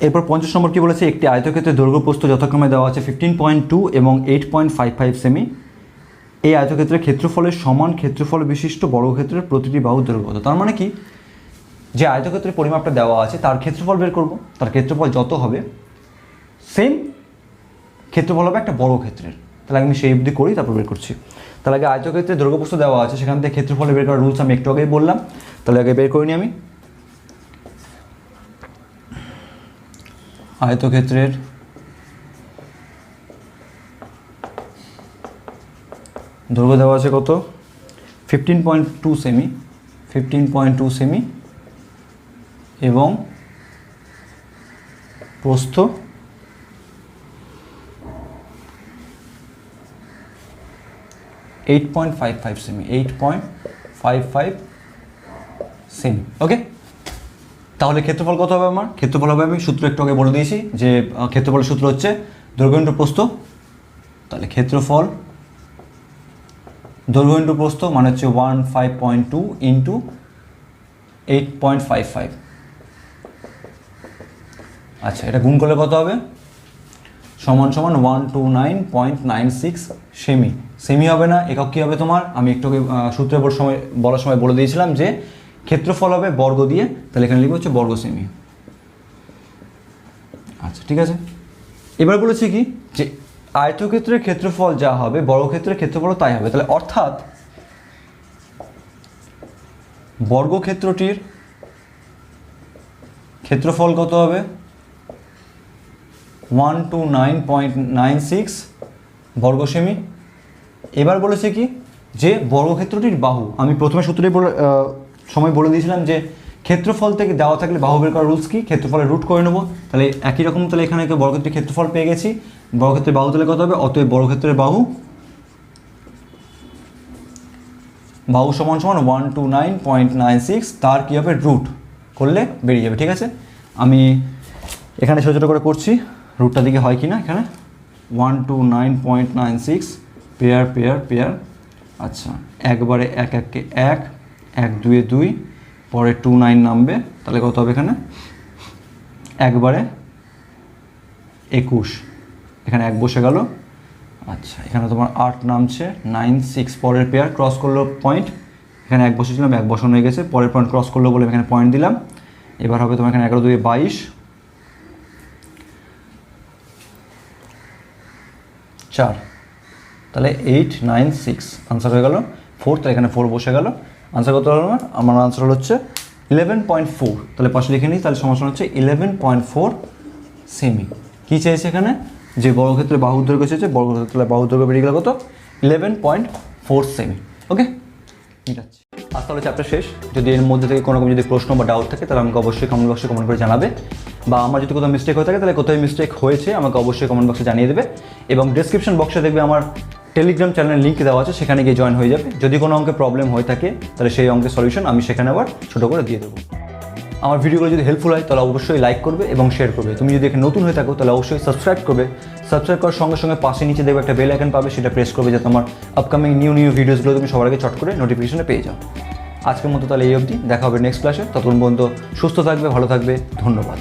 এরপর 50 নম্বর কী বলেছে, একটি আয়তক্ষেত্রের দৈর্ঘ্য প্রস্থ যথাক্রমে দেওয়া আছে 15.2 এবং 8.55 সেমি। এই আয়তক্ষেত্রের ক্ষেত্রফলের সমান ক্ষেত্রফল বিশিষ্ট বর্গক্ষেত্রের প্রতিটি বাহুর দৈর্ঘ্য কত। তার মানে কি, যে আয়তক্ষেত্রের পরিমাপটা দেওয়া আছে তার ক্ষেত্রফল বের করব, তার ক্ষেত্রফল যত হবে সেম ক্ষেত্রফল হবে একটা বর্গক্ষেত্রের। তাহলে আমি সেই অবধি করি, তারপর বের করছি। তাহলে আগে আয়তক্ষেত্রের দৈর্ঘ্য প্রস্থ দেওয়া আছে, সেখান থেকে ক্ষেত্রফল বের করার রুলস আমি একটু আগেই বললাম, তাহলে আগে বের করিনি আমি। আয়তক্ষেত্রের দৈর্ঘ্য দেওয়া আছে কত 15.2 সেমি, 15.2 সেমি এবং প্রস্থ 8.55 সেমি, 8.55 সেমি। ওকে, তাহলে ক্ষেত্রফল কত হবে আমার, ক্ষেত্রফল হবে, আমি সূত্র একটু আগে বলে দিয়েছি যে ক্ষেত্রফলের সূত্র হচ্ছে দৈর্ঘ্য ইন্টু প্রস্থ। তাহলে ক্ষেত্রফল দৈর্ঘ্য ইন্টু প্রস্থ মানে হচ্ছে 15.2 ইন্টু 8.55। আচ্ছা এটা গুণ করলে কত হবে, সমান সমান 129.96 সেমি। সেমি হবে না, একক কী হবে তোমার, আমি একটু সূত্রের বলার সময় বলে দিয়েছিলাম যে ক্ষেত্রফল হবে বর্গ দিয়ে, তাহলে এখানে লিখবো হচ্ছে বর্গ সেমি। আচ্ছা ঠিক আছে, এবার বলেছি কি যে আয়তক্ষেত্রের ক্ষেত্রফল যা হবে বর্গক্ষেত্রের ক্ষেত্রফলও তাই হবে। তাহলে অর্থাৎ বর্গক্ষেত্রটির ক্ষেত্রফল কত হবে 129.96 বর্গ সেমি। এবার বলেছে কি যে বর্গক্ষেত্রটির বাহু, আমি প্রথমে সূত্রেই সময় বলে দিয়েছিলাম যে ক্ষেত্রফল থেকে দেওয়া থাকলে বাহু বের করার রুলস কি, ক্ষেত্রফলের রুট করে নেবো। তাহলে একই রকম, তাহলে এখানে বর্গক্ষেত্রের ক্ষেত্রফল পেয়ে গেছি, বর্গক্ষেত্রের বাহু তাহলে কত হবে, অতএব বর্গক্ষেত্রের বাহু সমান সমান 129.96, তার কী হবে রুট করলে বেরিয়ে যাবে, ঠিক আছে। আমি এখানে ছোটো ছোটো করে করছি, রুটটা দিকে হয় কি না, এখানে 129.96 পেয়ার পেয়ার পেয়ার, আচ্ছা একবারে 1 1 কে 1, 1 2 এ 2, পরে 29 নামবে, তাহলে কত হবে এখানে একবারে 21, এখানে 1 বসে গেল। আচ্ছা এখানে তোমার 8 নামছে, 9 6, পরের পেয়ার ক্রস করলো পয়েন্ট, এখানে 1 বসেছিলাম 1 বসানো হয়ে গেছে, পরের পয়েন্ট ক্রস করলো বলে এখানে পয়েন্ট দিলাম। এবার হবে তোমার এখানে 11 2 22, 4, তাহলে 8 9 6, আনসার হয়ে গেল 4, তাহলে এখানে 4 বসে গেল। আনসার কত হলো আমার আনসার হচ্ছে 11.4, তাহলে পাশে লিখে নিই, তাহলে সমান হচ্ছে 11.4 সেমি। কী চেয়েছে এখানে, যে বর্গক্ষেত্রে বাহুর দৈর্ঘ্য চেয়েছে, বর্গক্ষেত্রে বাহুর দৈর্ঘ্য বেরিয়ে গেল কত 11.4 সেমি। ওকে, মিটাচ্ছি। আজ তাহলে চ্যাপ্টার শেষ। যদি এর মধ্যে থেকে কোনো রকম যদি প্রশ্ন বা ডাউট থাকে তাহলে আমাকে অবশ্যই কমেন্ট বক্সে কমেন্ট করে জানাবে, বা আমার যদি কোথাও মিস্টেক হয়ে থাকে তাহলে কোথায় মিস্টেক হয়েছে আমাকে অবশ্যই কমেন্ট বক্সে জানিয়ে দেবে। এবং ডেসক্রিপশন বক্সে দেখবে আমার টেলিগ্রাম চ্যানেলের লিঙ্ক দেওয়া আছে, সেখানে গিয়ে জয়েন হয়ে যাবে। যদি কোনো অঙ্কে প্রবলেম হয়ে থাকে তাহলে সেই অঙ্কের সলিউশন আমি সেখানে আবার ছোটো করে দিয়ে দেবো। আমার ভিডিওগুলো যদি হেল্পফুল হয় তাহলে অবশ্যই লাইক করবে এবং শেয়ার করবে। তুমি যদি এখানে নতুন হয়ে থাকো তাহলে অবশ্যই সাবস্ক্রাইব করবে। সাবস্ক্রাইব করার সঙ্গে সঙ্গে পাশে নিচে দেখবে একটা বেল আইকন পাবে, সেটা প্রেস করবে যাতে আমার আপকামিং নিউ ভিডিওসগুলো তুমি সবার আগে চট করে নোটিফিকেশনে পেয়ে যাও। আজকের মতো তাহলে এই অবধি, দেখা হবে নেক্সট ক্লাসে। ততক্ষণ পর্যন্ত সুস্থ থাকবে, ভালো থাকবে, ধন্যবাদ।